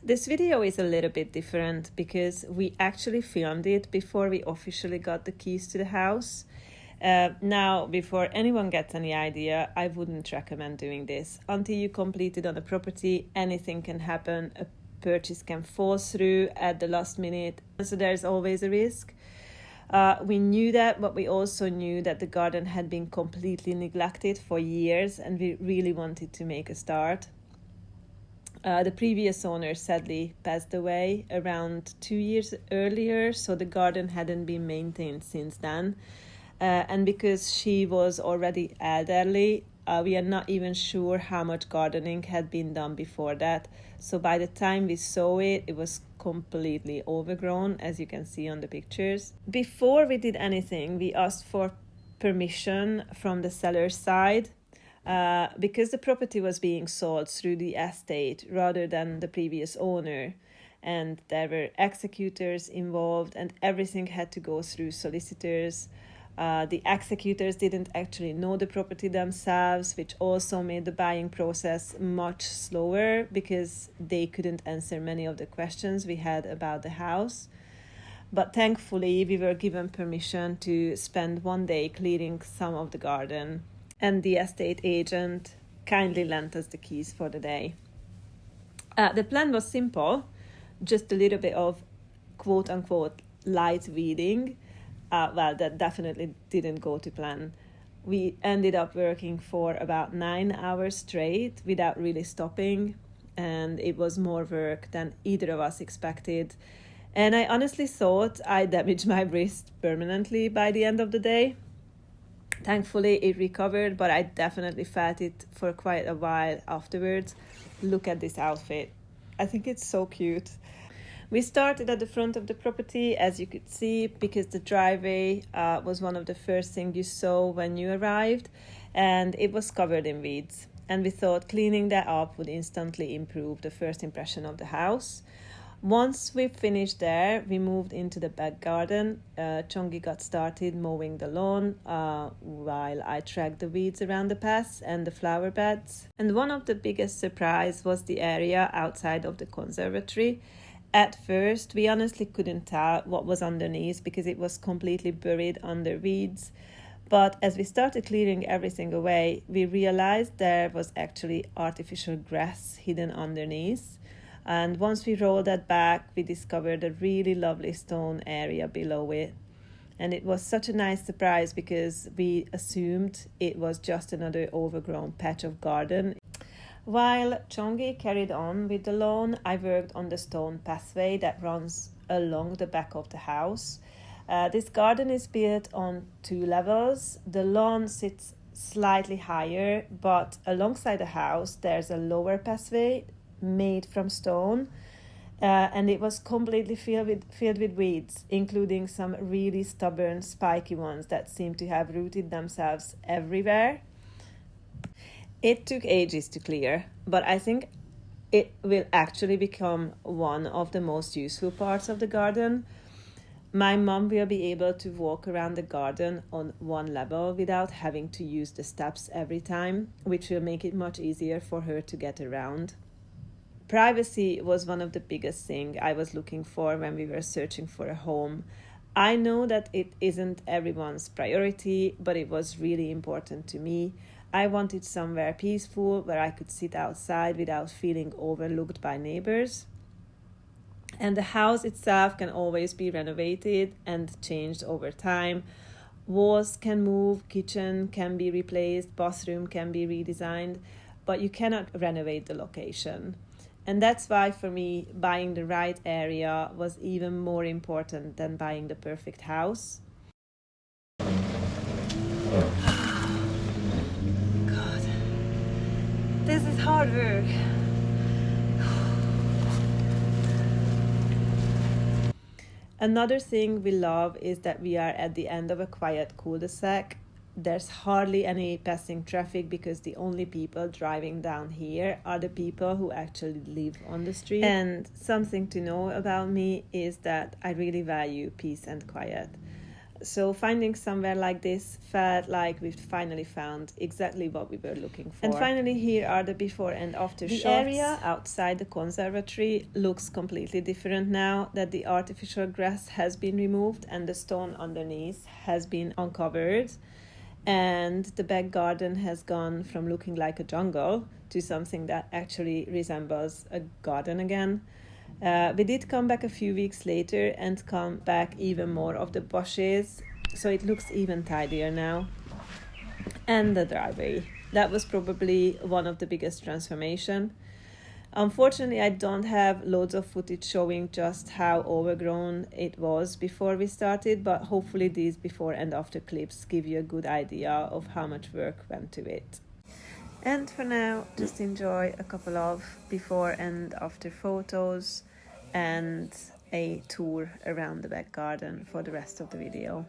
This video is a little bit different because we actually filmed it before we officially got the keys to the house. Now, before anyone gets any idea, I wouldn't recommend doing this. Until you complete it on the property, anything can happen. A purchase can fall through at the last minute, so there's always a risk. We knew that, but we also knew that the garden had been completely neglected for years, and we really wanted to make a start. The previous owner sadly passed away around 2 years earlier, so the garden hadn't been maintained since then. And because she was already elderly, we are not even sure how much gardening had been done before that. So by the time we saw it, it was completely overgrown, as you can see on the pictures. Before we did anything, we asked for permission from the seller's side. Because the property was being sold through the estate rather than the previous owner, and there were executors involved and everything had to go through solicitors. The executors didn't actually know the property themselves, which also made the buying process much slower because they couldn't answer many of the questions we had about the house. But thankfully, we were given permission to spend one day clearing some of the garden, and the estate agent kindly lent us the keys for the day. The plan was simple, just a little bit of quote-unquote light weeding. Well, that definitely didn't go to plan. We ended up working for about 9 hours straight without really stopping, and it was more work than either of us expected. And I honestly thought I damaged my wrist permanently by the end of the day. Thankfully, it recovered, but I definitely felt it for quite a while afterwards. Look at this outfit. I think it's so cute. We started at the front of the property, as you could see, because the driveway was one of the first things you saw when you arrived, and it was covered in weeds. And we thought cleaning that up would instantly improve the first impression of the house. Once we finished there, we moved into the back garden. Chongi got started mowing the lawn while I tracked the weeds around the paths and the flower beds. And one of the biggest surprises was the area outside of the conservatory. At first, we honestly couldn't tell what was underneath because it was completely buried under weeds. But as we started clearing everything away, we realized there was actually artificial grass hidden underneath. And once we rolled that back, we discovered a really lovely stone area below it. And it was such a nice surprise because we assumed it was just another overgrown patch of garden. While Chongi carried on with the lawn, I worked on the stone pathway that runs along the back of the house. This garden is built on 2 levels. The lawn sits slightly higher, but alongside the house, there's a lower pathway made from stone, and it was completely filled with weeds, including some really stubborn spiky ones that seem to have rooted themselves everywhere. It took ages to clear, but I think it will actually become one of the most useful parts of the garden. My mom will be able to walk around the garden on one level without having to use the steps every time, which will make it much easier for her to get around. Privacy was one of the biggest things I was looking for when we were searching for a home. I know that it isn't everyone's priority, but it was really important to me. I wanted somewhere peaceful where I could sit outside without feeling overlooked by neighbors. And the house itself can always be renovated and changed over time. Walls can move, kitchen can be replaced, bathroom can be redesigned, but you cannot renovate the location. And that's why, for me, buying the right area was even more important than buying the perfect house. God, this is hard work. Another thing we love is that we are at the end of a quiet cul-de-sac. There's hardly any passing traffic because the only people driving down here are the people who actually live on the street. And something to know about me is that I really value peace and quiet. So finding somewhere like this felt like we've finally found exactly what we were looking for. And finally, here are the before and after shots. The area outside the conservatory looks completely different now that the artificial grass has been removed and the stone underneath has been uncovered. And the back garden has gone from looking like a jungle to something that actually resembles a garden again. We did come back a few weeks later and come back even more of the bushes, so it looks even tidier now. And the driveway. That was probably one of the biggest transformation. Unfortunately, I don't have loads of footage showing just how overgrown it was before we started, but hopefully these before and after clips give you a good idea of how much work went to it. And for now, just enjoy a couple of before and after photos and a tour around the back garden for the rest of the video.